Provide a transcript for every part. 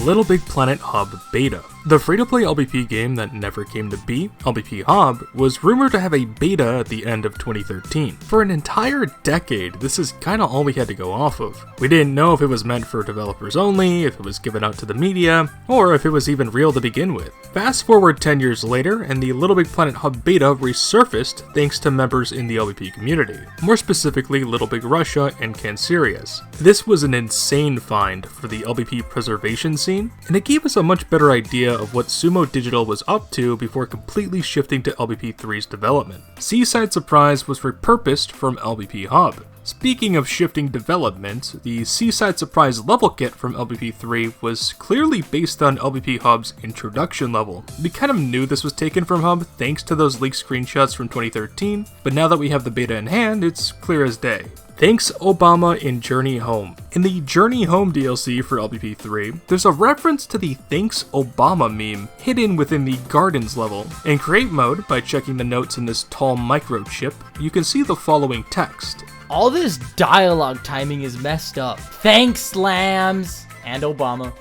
LittleBigPlanet Hub Beta. The free-to-play LBP game that never came to be, LBP Hub, was rumored to have a beta at the end of 2013. For an entire decade, this is kinda all we had to go off of. We didn't know if it was meant for developers only, if it was given out to the media, or if it was even real to begin with. Fast forward 10 years later, and the LittleBigPlanet Hub Beta resurfaced thanks to members in the LBP community, more specifically LittleBig Russia and Canserius. This was an insane find for the LBP preservation scene, and it gave us a much better idea of what Sumo Digital was up to before completely shifting to LBP3's development. Seaside Surprise was repurposed from LBP Hub. Speaking of shifting development, the Seaside Surprise level kit from LBP3 was clearly based on LBP Hub's introduction level. We kind of knew this was taken from Hub thanks to those leaked screenshots from 2013, but now that we have the beta in hand, it's clear as day. Thanks Obama in Journey Home. In the Journey Home DLC for LBP3, there's a reference to the Thanks Obama meme hidden within the Gardens level. In Create mode, by checking the notes in this tall microchip, you can see the following text. All this dialogue timing is messed up. Thanks, lambs! And Obama.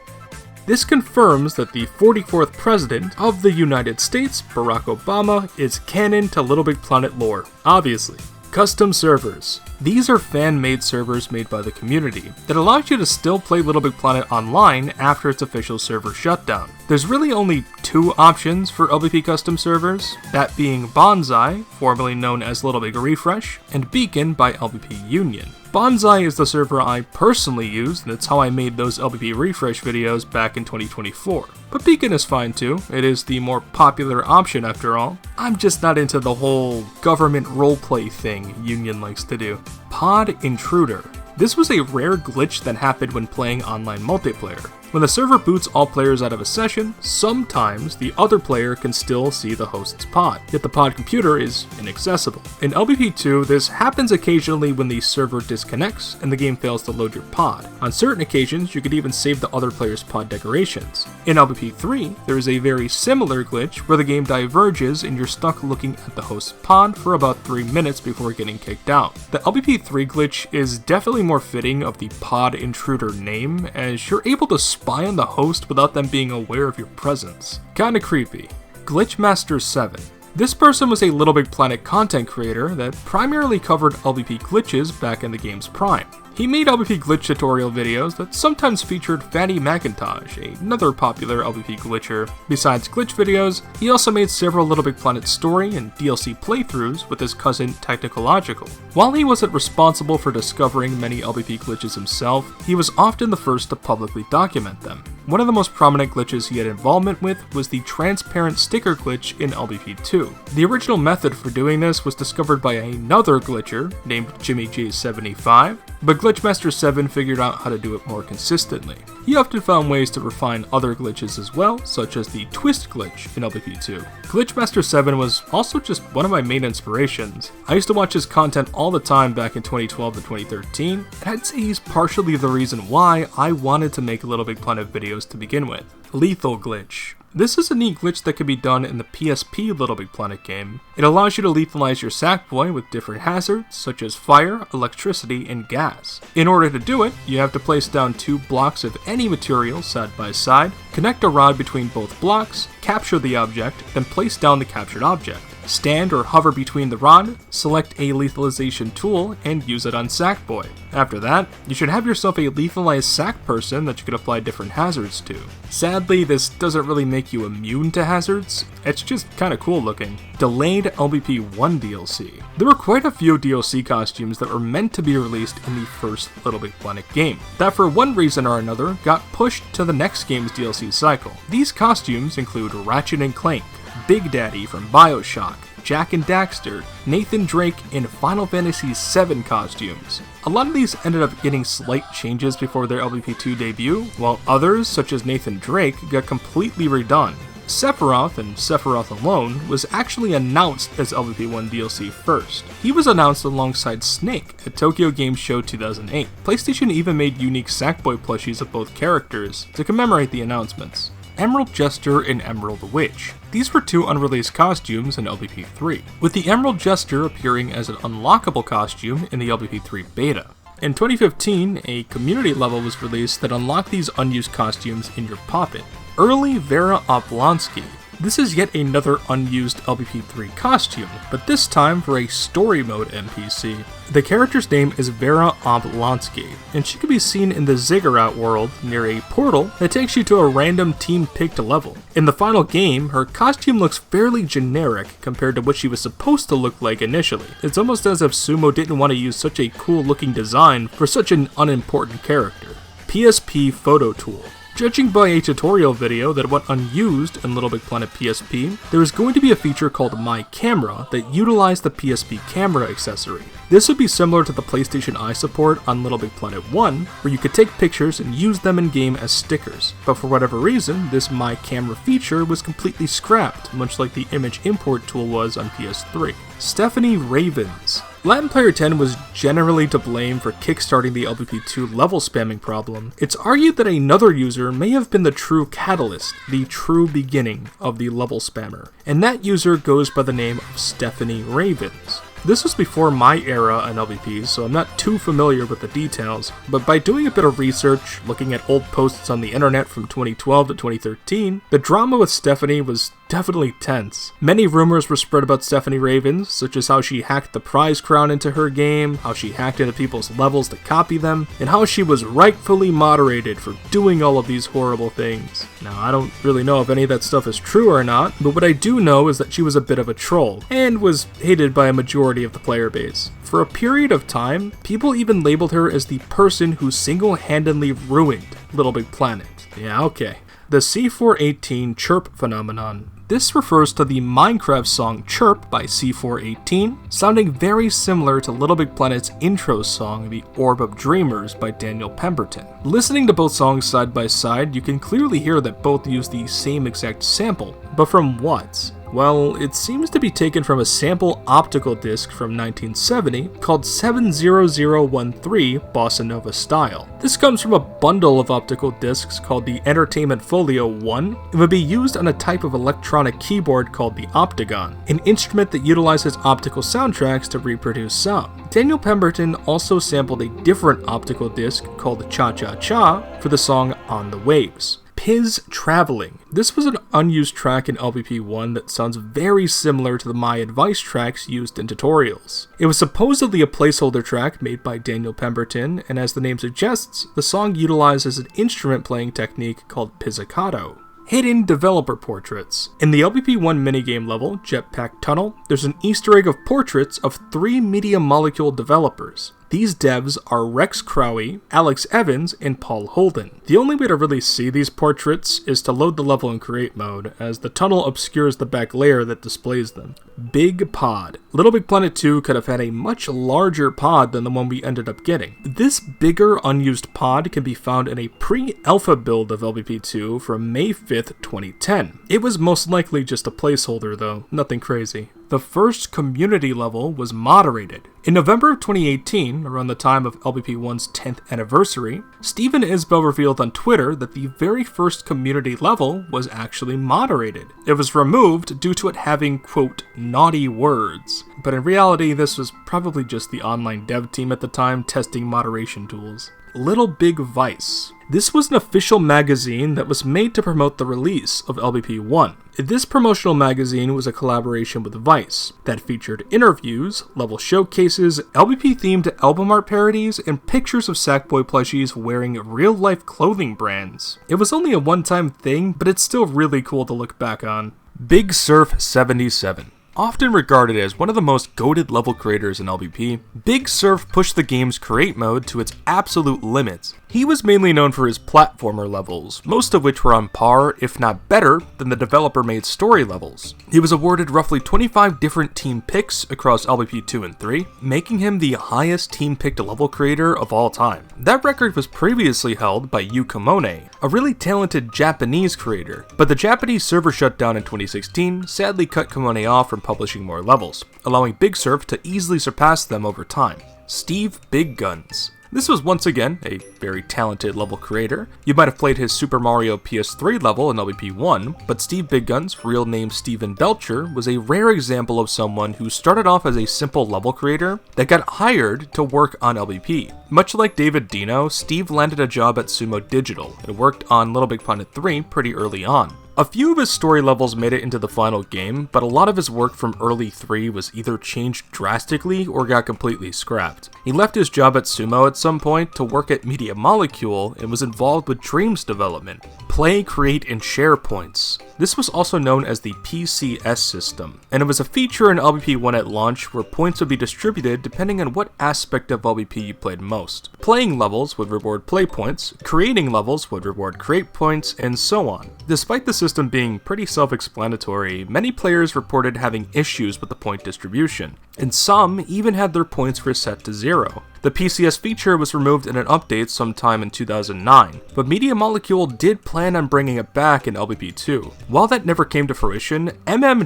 This confirms that the 44th President of the United States, Barack Obama, is canon to LittleBigPlanet lore, obviously. Custom servers. These are fan-made servers made by the community that allows you to still play LittleBigPlanet online after its official server shutdown. There's really only two options for LBP custom servers, that being Bonsai, formerly known as LittleBigRefresh, and Beacon by LBP Union. Bonsai is the server I personally use, and it's how I made those LBP Refresh videos back in 2024. But Beacon is fine too, it is the more popular option after all. I'm just not into the whole government roleplay thing Union likes to do. Pod Intruder. This was a rare glitch that happened when playing online multiplayer. When the server boots all players out of a session, sometimes the other player can still see the host's pod, yet the pod computer is inaccessible. In LBP2, this happens occasionally when the server disconnects and the game fails to load your pod. On certain occasions, you could even save the other player's pod decorations. In LBP3, there is a very similar glitch where the game diverges and you're stuck looking at the host's pod for about 3 minutes before getting kicked out. The LBP3 glitch is definitely more fitting of the Pod Intruder name, as you're able to spy on the host without them being aware of your presence. Kinda creepy. Glitchmaster 7. This person was a LittleBigPlanet content creator that primarily covered LBP glitches back in the game's prime. He made LBP glitch tutorial videos that sometimes featured Fatty Macintosh, another popular LBP glitcher. Besides glitch videos, he also made several LittleBigPlanet story and DLC playthroughs with his cousin Technicological. While he wasn't responsible for discovering many LBP glitches himself, he was often the first to publicly document them. One of the most prominent glitches he had involvement with was the transparent sticker glitch in LBP2. The original method for doing this was discovered by another glitcher named JimmyJ75, but Glitchmaster 7 figured out how to do it more consistently. He often found ways to refine other glitches as well, such as the twist glitch in LBP2. Glitchmaster 7 was also just one of my main inspirations. I used to watch his content all the time back in 2012 to 2013, and I'd say he's partially the reason why I wanted to make LittleBigPlanet videos to begin with. Lethal glitch. This is a neat glitch that can be done in the PSP LittleBigPlanet game. It allows you to lethalize your Sackboy with different hazards, such as fire, electricity, and gas. In order to do it, you have to place down 2 blocks of any material side by side, connect a rod between both blocks, capture the object, then place down the captured object. Stand or hover between the rod, select a lethalization tool, and use it on Sackboy. After that, you should have yourself a lethalized sack person that you can apply different hazards to. Sadly, this doesn't really make you immune to hazards, it's just kinda cool looking. Delayed LBP1 DLC. There were quite a few DLC costumes that were meant to be released in the first LittleBigPlanet game, that for one reason or another got pushed to the next game's DLC cycle. These costumes include Ratchet and Clank, Big Daddy from BioShock, Jak and Daxter, Nathan Drake, and Final Fantasy VII costumes. A lot of these ended up getting slight changes before their LBP2 debut, while others, such as Nathan Drake, got completely redone. Sephiroth, and Sephiroth alone, was actually announced as LBP1 DLC first. He was announced alongside Snake at Tokyo Game Show 2008. PlayStation even made unique Sackboy plushies of both characters to commemorate the announcements. Emerald Jester and Emerald Witch. These were 2 unreleased costumes in LBP3, with the Emerald Jester appearing as an unlockable costume in the LBP3 beta. In 2015, a community level was released that unlocked these unused costumes in your Popit. Early Vera Oblonzky. This is yet another unused LBP3 costume, but this time for a story mode NPC. The character's name is Vera Oblonzky, and she can be seen in the Ziggurat world near a portal that takes you to a random team-picked level. In the final game, her costume looks fairly generic compared to what she was supposed to look like initially. It's almost as if Sumo didn't want to use such a cool-looking design for such an unimportant character. PSP Photo Tool. Judging by a tutorial video that went unused in LittleBigPlanet PSP, there is going to be a feature called My Camera that utilized the PSP camera accessory. This would be similar to the PlayStation Eye support on LittleBigPlanet 1, where you could take pictures and use them in-game as stickers, but for whatever reason, this My Camera feature was completely scrapped, much like the image import tool was on PS3. Stephanie Ravens. Latin Player 10 was generally to blame for kickstarting the LBP2 level spamming problem. It's argued that another user may have been the true catalyst, the true beginning of the level spammer, and that user goes by the name of Stephanie Ravens. This was before my era on LBP, so I'm not too familiar with the details, but by doing a bit of research, looking at old posts on the internet from 2012 to 2013, the drama with Stephanie was definitely tense. Many rumors were spread about Stephanie Ravens, such as how she hacked the prize crown into her game, how she hacked into people's levels to copy them, and how she was rightfully moderated for doing all of these horrible things. Now, I don't really know if any of that stuff is true or not, but what I do know is that she was a bit of a troll, and was hated by a majority of the player base. For a period of time, people even labeled her as the person who single-handedly ruined LittleBigPlanet. Yeah, okay. The C418 Chirp phenomenon. This refers to the Minecraft song Chirp by C418, sounding very similar to LittleBigPlanet's intro song, The Orb of Dreamers by Daniel Pemberton. Listening to both songs side by side, you can clearly hear that both use the same exact sample, but from what? Well, it seems to be taken from a sample optical disc from 1970 called 70013 Bossa Nova Style. This comes from a bundle of optical discs called the Entertainment Folio 1 and would be used on a type of electronic keyboard called the Optigon, an instrument that utilizes optical soundtracks to reproduce sound. Daniel Pemberton also sampled a different optical disc called Cha Cha Cha for the song On the Waves. Pizz Traveling. This was an unused track in LBP1 that sounds very similar to the My Advice tracks used in tutorials. It was supposedly a placeholder track made by Daniel Pemberton, and as the name suggests, the song utilizes an instrument playing technique called pizzicato. Hidden developer portraits. In the LBP1 minigame level, Jetpack Tunnel, there's an Easter egg of portraits of 3 Media Molecule developers. These devs are Rex Crowley, Alex Evans, and Paul Holden. The only way to really see these portraits is to load the level in create mode, as the tunnel obscures the back layer that displays them. Big Pod. LittleBigPlanet 2 could have had a much larger pod than the one we ended up getting. This bigger unused pod can be found in a pre-alpha build of LBP2 from May 5th, 2010. It was most likely just a placeholder though, nothing crazy. The first community level was moderated. In November of 2018, around the time of LBP1's 10th anniversary, Steven Isbell revealed on Twitter that the very first community level was actually moderated. It was removed due to it having, quote, naughty words. But in reality, this was probably just the online dev team at the time testing moderation tools. LittleBigVice. This was an official magazine that was made to promote the release of LBP1. This promotional magazine was a collaboration with Vice that featured interviews, level showcases, LBP-themed album art parodies, and pictures of Sackboy plushies wearing real-life clothing brands. It was only a one-time thing, but it's still really cool to look back on. Big Surf 77. Often regarded as one of the most goated level creators in LBP, Big Surf pushed the game's create mode to its absolute limits. He was mainly known for his platformer levels, most of which were on par, if not better, than the developer-made story levels. He was awarded roughly 25 different team picks across LBP 2 and 3, making him the highest team-picked level creator of all time. That record was previously held by Yu Kamone, a really talented Japanese creator, but the Japanese server shutdown in 2016 sadly cut Kamone off from publishing more levels, allowing Big Surf to easily surpass them over time. Steve Big Guns. This was once again a very talented level creator. You might have played his Super Mario PS3 level in LBP1, but Steve Big Gun's real name Steven Belcher was a rare example of someone who started off as a simple level creator that got hired to work on LBP. Much like David Dino, Steve landed a job at Sumo Digital and worked on LittleBigPlanet 3 pretty early on. A few of his story levels made it into the final game, but a lot of his work from early 3 was either changed drastically or got completely scrapped. He left his job at Sumo at some point to work at Media Molecule and was involved with Dreams development. Play, create, and share points. This was also known as the PCS system, and it was a feature in LBP1 at launch where points would be distributed depending on what aspect of LBP you played most. Playing levels would reward play points, creating levels would reward create points, and so on. Despite the system being pretty self-explanatory, many players reported having issues with the point distribution, and some even had their points reset to 0. The PCS feature was removed in an update sometime in 2009, but Media Molecule did plan on bringing it back in LBP2. While that never came to fruition,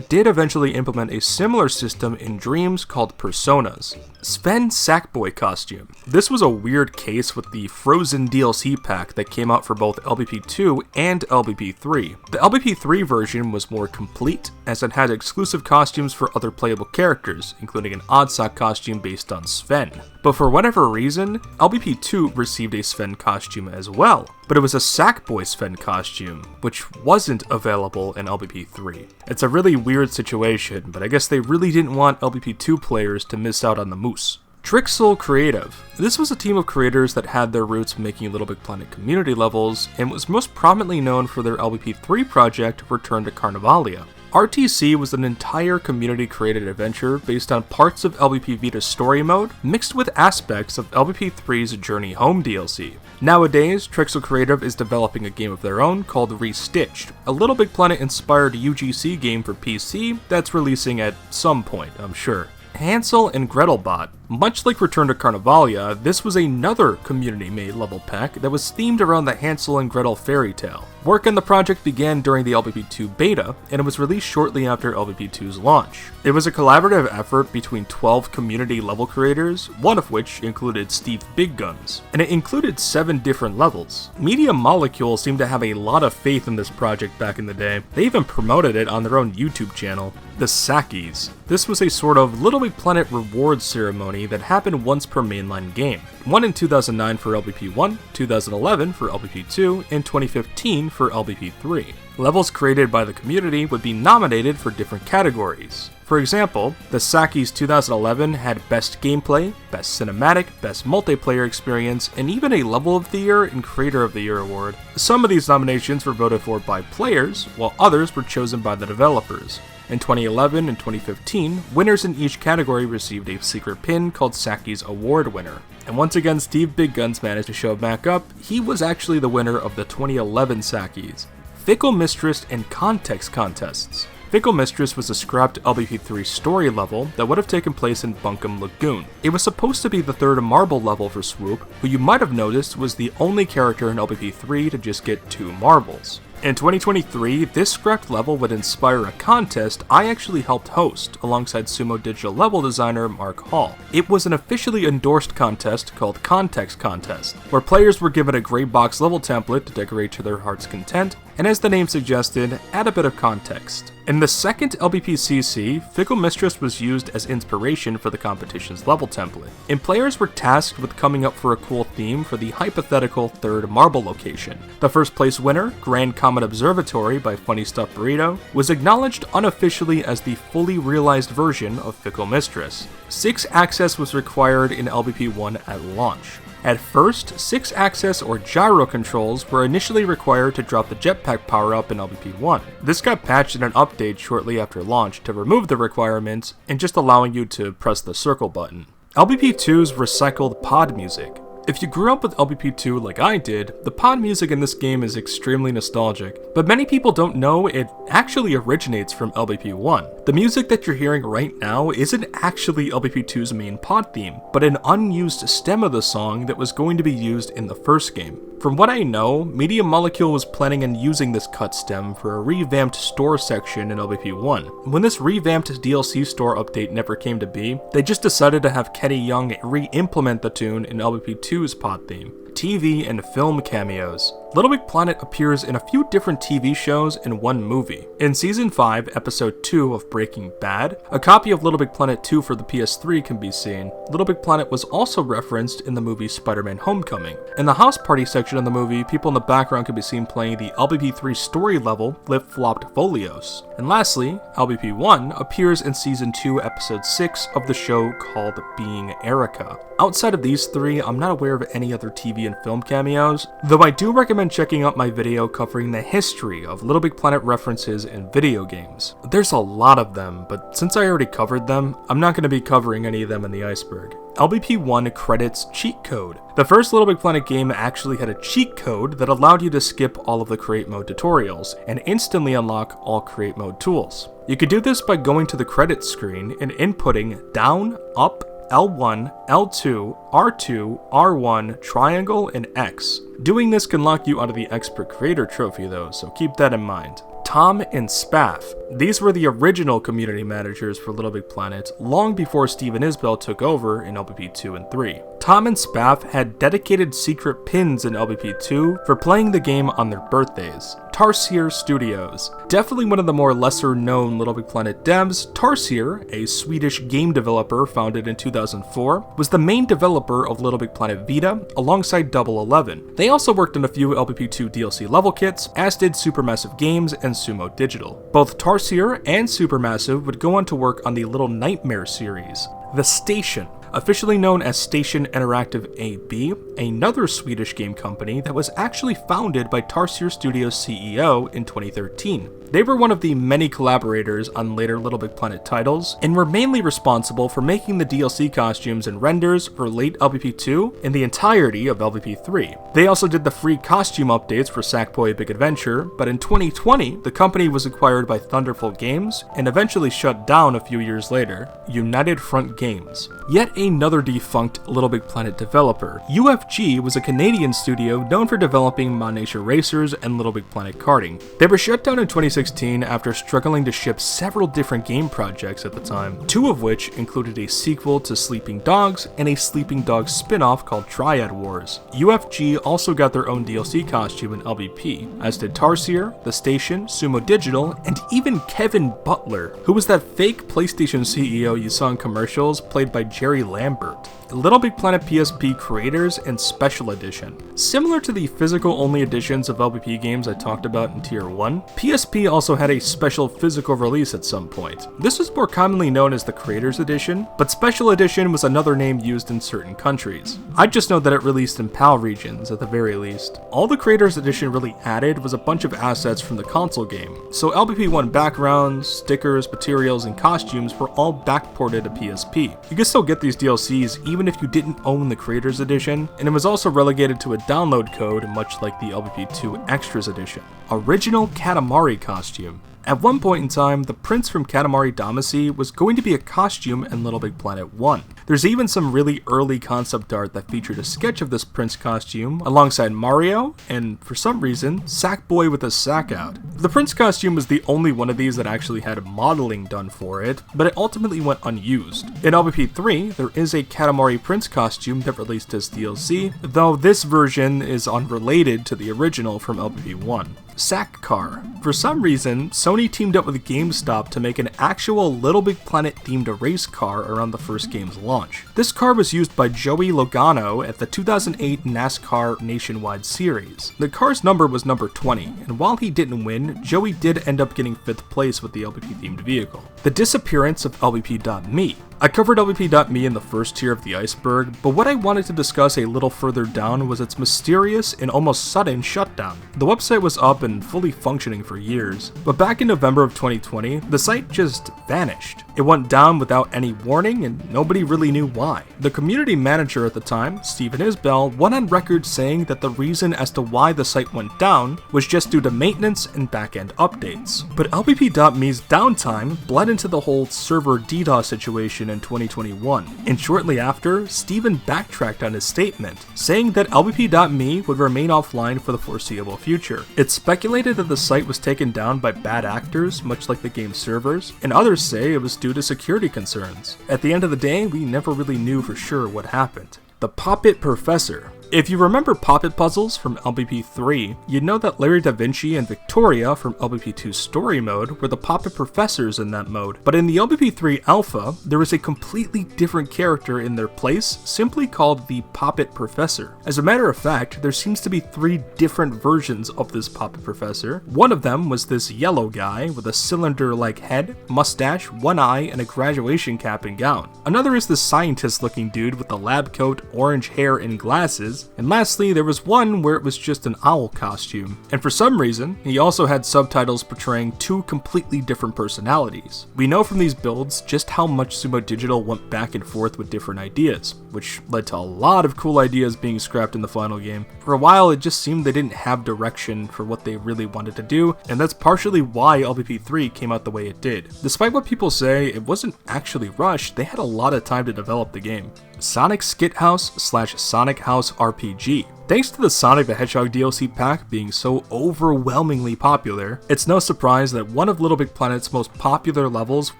did eventually implement a similar system in Dreams called Personas. Sven's Sackboy costume. This was a weird case with the Frozen DLC pack that came out for both LBP2 and LBP3. The LBP3 version was more complete, as it had exclusive costumes for other playable characters, including an Oddsock costume based on Sven. But for whatever reason, LBP2 received a Sven costume as well, but it was a Sackboy Sven costume, which wasn't available in LBP3. It's a really weird situation, but I guess they really didn't want LBP2 players to miss out on the moose. Trixel Creative. This was a team of creators that had their roots making LittleBigPlanet community levels, and was most prominently known for their LBP3 project, Return to Carnavalia. RTC was an entire community-created adventure based on parts of LBP Vita's story mode, mixed with aspects of LBP3's Journey Home DLC. Nowadays, Trixel Creative is developing a game of their own called Restitched, a LittleBigPlanet-inspired UGC game for PC that's releasing at some point, I'm sure. Hansel and Gretelbot. Much like Return to Carnavalia, this was another community-made level pack that was themed around the Hansel and Gretel fairy tale. Work on the project began during the LBP2 beta, and it was released shortly after LBP2's launch. It was a collaborative effort between 12 community level creators, one of which included Steve Big Guns, and it included 7 different levels. Media Molecule seemed to have a lot of faith in this project back in the day. They even promoted it on their own YouTube channel. The Sackies. This was a sort of LittleBigPlanet reward ceremony that happened once per mainline game. One in 2009 for LBP1, 2011 for LBP2, and 2015 for LBP3. Levels created by the community would be nominated for different categories. For example, the Sackies 2011 had Best Gameplay, Best Cinematic, Best Multiplayer Experience, and even a Level of the Year and Creator of the Year award. Some of these nominations were voted for by players, while others were chosen by the developers. In 2011 and 2015, winners in each category received a secret pin called Sackies Award Winner. And once again, Steve Big Guns managed to show back up. He was actually the winner of the 2011 Sackies. Fickle Mistress and Context Contests. Fickle Mistress was a scrapped LBP3 story level that would have taken place in Bunkum Lagoon. It was supposed to be the third marble level for Swoop, who you might have noticed was the only character in LBP3 to just get 2 marbles. In 2023, this scrapped level would inspire a contest I actually helped host alongside Sumo Digital level designer Mark Hall. It was an officially endorsed contest called Context Contest, where players were given a gray box level template to decorate to their heart's content, and as the name suggested, add a bit of context. In the second LBPCC, Fickle Mistress was used as inspiration for the competition's level template, and players were tasked with coming up for a cool theme for the hypothetical third marble location. The first place winner, Grand Comet Observatory by Funny Stuff Burrito, was acknowledged unofficially as the fully realized version of Fickle Mistress. Sixaxis was required in LBP1 at launch. At first, Sixaxis or gyro controls were initially required to drop the jetpack power-up in LBP1. This got patched in an update shortly after launch to remove the requirements and just allowing you to press the circle button. LBP2's recycled pod music. If you grew up with LBP2 like I did, the pod music in this game is extremely nostalgic, but many people don't know it actually originates from LBP1. The music that you're hearing right now isn't actually LBP2's main pod theme, but an unused stem of the song that was going to be used in the first game. From what I know, Media Molecule was planning on using this cut stem for a revamped store section in LBP1. When this revamped DLC store update never came to be, they just decided to have Kenny Young re-implement the tune in LBP2's pod theme. TV and film cameos. LittleBigPlanet appears in a few different TV shows and one movie. In Season 5, Episode 2 of Breaking Bad, a copy of LittleBigPlanet 2 for the PS3 can be seen. LittleBigPlanet was also referenced in the movie Spider-Man Homecoming. In the house party section of the movie, people in the background can be seen playing the LBP3 story level, Flip Flopped Folios. And lastly, LBP1 appears in Season 2, Episode 6 of the show called Being Erica. Outside of these three, I'm not aware of any other TV and film cameos, though I do recommend checking out my video covering the history of LittleBigPlanet references in video games. There's a lot of them, but since I already covered them, I'm not going to be covering any of them in the iceberg. LBP1 credits cheat code. The first LittleBigPlanet game actually had a cheat code that allowed you to skip all of the create mode tutorials and instantly unlock all create mode tools. You could do this by going to the credits screen and inputting down, up, L1, L2, R2, R1, triangle, and X. Doing this can lock you out of the Expert Creator trophy though, so keep that in mind. Tom and Spaff. These were the original community managers for LittleBigPlanet long before Steven Isbell took over in LBP 2 and 3. Tom and Spaff had dedicated secret pins in LBP 2 for playing the game on their birthdays. Tarsier Studios. Definitely one of the more lesser known LittleBigPlanet devs, Tarsier, a Swedish game developer founded in 2004, was the main developer of LittleBigPlanet Vita alongside Double 11. They also worked on a few LBP2 DLC level kits, as did Supermassive Games and Sumo Digital. Both Tarsier and Supermassive would go on to work on the Little Nightmare series. The Station. Officially known as Station Interactive AB, another Swedish game company that was actually founded by Tarsier Studios CEO in 2013. They were one of the many collaborators on later LittleBigPlanet titles, and were mainly responsible for making the DLC costumes and renders for late LBP2 and the entirety of LBP3. They also did the free costume updates for Sackboy Big Adventure, but in 2020, the company was acquired by Thunderful Games and eventually shut down a few years later, United Front Games. Yet another defunct LittleBigPlanet developer. UFG was a Canadian studio known for developing Mod Nature Racers and LittleBigPlanet Karting. They were shut down in 2016 after struggling to ship several different game projects at the time, two of which included a sequel to Sleeping Dogs and a Sleeping Dogs spin-off called Triad Wars. UFG also got their own DLC costume in LBP, as did Tarsier, The Station, Sumo Digital, and even Kevin Butler, who was that fake PlayStation CEO you saw in commercials played by Jerry Lambert. LittleBigPlanet PSP Creators and Special Edition. Similar to the physical-only editions of LBP games I talked about in Tier 1, PSP also had a special physical release at some point. This was more commonly known as the Creators Edition, but Special Edition was another name used in certain countries. I just know that it released in PAL regions at the very least. All the Creators Edition really added was a bunch of assets from the console game, so LBP1 backgrounds, stickers, materials, and costumes were all backported to PSP. You can still get these DLCs even if you didn't own the Creators Edition, and it was also relegated to a download code much like the LBP2 Extras Edition. Original Katamari costume. At one point in time, the prince from Katamari Damacy was going to be a costume in LittleBigPlanet 1. There's even some really early concept art that featured a sketch of this prince costume alongside Mario, and for some reason, Sackboy with a sack out. The prince costume was the only one of these that actually had modeling done for it, but it ultimately went unused. In LBP3, there is a Katamari prince costume that released as DLC, though this version is unrelated to the original from LBP1. SackCar. For some reason, Sony teamed up with GameStop to make an actual LittleBigPlanet themed race car around the first game's launch. This car was used by Joey Logano at the 2008 NASCAR Nationwide Series. The car's number was number 20, and while he didn't win, Joey did end up getting 5th place with the LBP themed vehicle. The disappearance of LBP.me. I covered LBP.me in the first tier of the iceberg, but what I wanted to discuss a little further down was its mysterious and almost sudden shutdown. The website was up and fully functioning for years, but back in November of 2020, the site just vanished. It went down without any warning, and nobody really knew why. The community manager at the time, Steven Isbell, went on record saying that the reason as to why the site went down was just due to maintenance and back-end updates. But LBP.me's downtime bled into the whole server DDoS situation information in 2021, and shortly after, Steven backtracked on his statement, saying that LBP.me would remain offline for the foreseeable future. It's speculated that the site was taken down by bad actors, much like the game's servers, and others say it was due to security concerns. At the end of the day, we never really knew for sure what happened. The Popit Professor. If you remember Popit puzzles from LBP3, you'd know that Larry da Vinci and Victoria from LBP2 Story Mode were the Popit Professors in that mode, but in the LBP3 Alpha, there was a completely different character in their place, simply called the Popit Professor. As a matter of fact, there seems to be 3 different versions of this Popit Professor. One of them was this yellow guy with a cylinder-like head, mustache, one eye, and a graduation cap and gown. Another is this scientist-looking dude with a lab coat, orange hair, and glasses. And lastly, there was one where it was just an owl costume. And for some reason, he also had subtitles portraying 2 completely different personalities. We know from these builds just how much Sumo Digital went back and forth with different ideas, which led to a lot of cool ideas being scrapped in the final game. For a while, it just seemed they didn't have direction for what they really wanted to do, and that's partially why LBP3 came out the way it did. Despite what people say, it wasn't actually rushed, they had a lot of time to develop the game. Sonic Skit House / Sonic House RPG. Thanks to the Sonic the Hedgehog DLC pack being so overwhelmingly popular, it's no surprise that one of LittleBigPlanet's most popular levels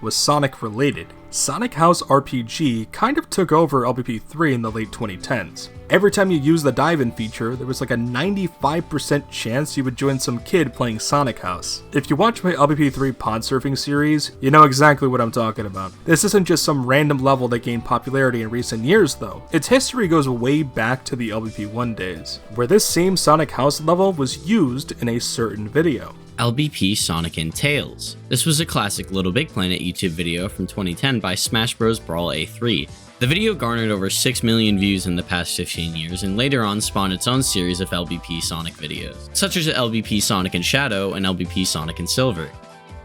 was Sonic related. Sonic House RPG kind of took over LBP3 in the late 2010s. Every time you used the dive-in feature, there was like a 95% chance you would join some kid playing Sonic House. If you watch my LBP3 pod surfing series, you know exactly what I'm talking about. This isn't just some random level that gained popularity in recent years though. Its history goes way back to the LBP1 days, where this same Sonic House level was used in a certain video. LBP Sonic and Tails. This was a classic LittleBigPlanet YouTube video from 2010 by Smash Bros. Brawl A3. The video garnered over 6 million views in the past 15 years and later on spawned its own series of LBP Sonic videos, such as LBP Sonic and Shadow and LBP Sonic and Silver.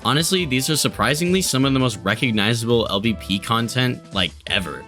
Honestly, these are surprisingly some of the most recognizable LBP content, ever.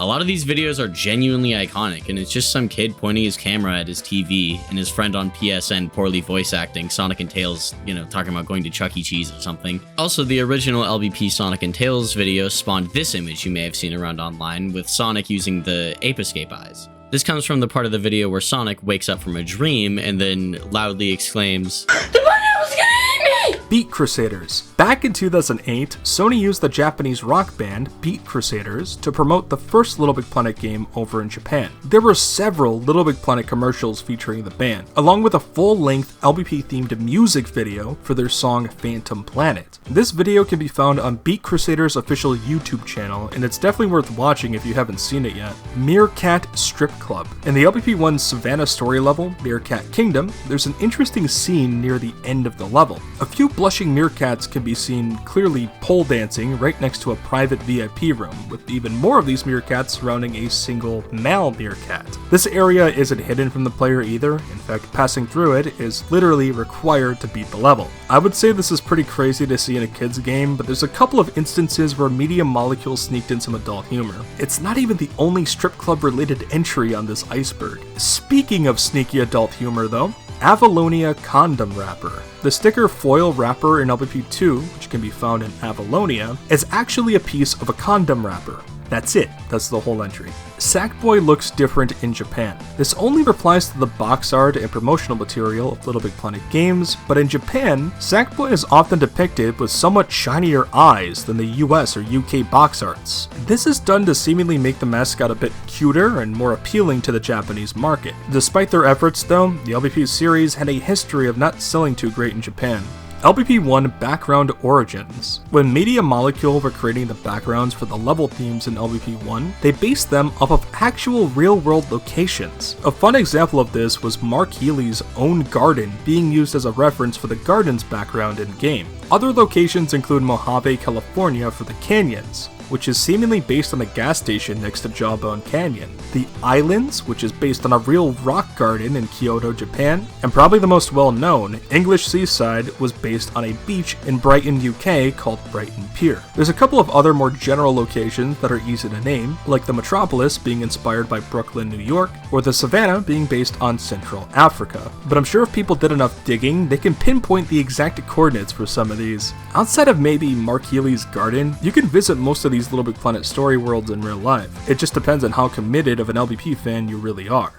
A lot of these videos are genuinely iconic, and it's just some kid pointing his camera at his TV and his friend on PSN poorly voice acting Sonic and Tails, talking about going to Chuck E. Cheese or something. Also, the original LBP Sonic and Tails video spawned this image you may have seen around online, with Sonic using the Ape Escape eyes. This comes from the part of the video where Sonic wakes up from a dream and then loudly exclaims, "The pineapple's gonna eat me!" Beat Crusaders. Back in 2008, Sony used the Japanese rock band Beat Crusaders to promote the first LittleBigPlanet game over in Japan. There were several LittleBigPlanet commercials featuring the band, along with a full-length LBP-themed music video for their song Phantom Planet. This video can be found on Beat Crusaders' official YouTube channel, and it's definitely worth watching if you haven't seen it yet. Meerkat Strip Club. In the LBP1 Savannah story level, Meerkat Kingdom, there's an interesting scene near the end of the level. A few blushing meerkats can be seen clearly pole dancing right next to a private VIP room, with even more of these meerkats surrounding a single male meerkat. This area isn't hidden from the player either, in fact passing through it is literally required to beat the level. I would say this is pretty crazy to see in a kid's game, but there's a couple of instances where Media Molecule sneaked in some adult humor. It's not even the only strip club related entry on this iceberg. Speaking of sneaky adult humor though, Avalonia Condom Wrapper. The sticker foil wrapper in LBP2, which can be found in Avalonia, is actually a piece of a condom wrapper. That's it, that's the whole entry. Sackboy looks different in Japan. This only applies to the box art and promotional material of LittleBigPlanet games, but in Japan, Sackboy is often depicted with somewhat shinier eyes than the US or UK box arts. This is done to seemingly make the mascot a bit cuter and more appealing to the Japanese market. Despite their efforts though, the LBP series had a history of not selling too great in Japan. LBP1 Background Origins. When Media Molecule were creating the backgrounds for the level themes in LBP1, they based them off of actual real-world locations. A fun example of this was Mark Healy's own garden being used as a reference for the garden's background in-game. Other locations include Mojave, California for the canyons, which is seemingly based on a gas station next to Jawbone Canyon. The Islands, which is based on a real rock garden in Kyoto, Japan. And probably the most well-known, English Seaside, was based on a beach in Brighton, UK called Brighton Pier. There's a couple of other more general locations that are easy to name, like the Metropolis being inspired by Brooklyn, New York, or the Savannah being based on Central Africa. But I'm sure if people did enough digging, they can pinpoint the exact coordinates for some of these. Outside of maybe Mark Healy's garden, you can visit most of these these Little Big Planet story worlds in real life. It just depends on how committed of an LBP fan you really are.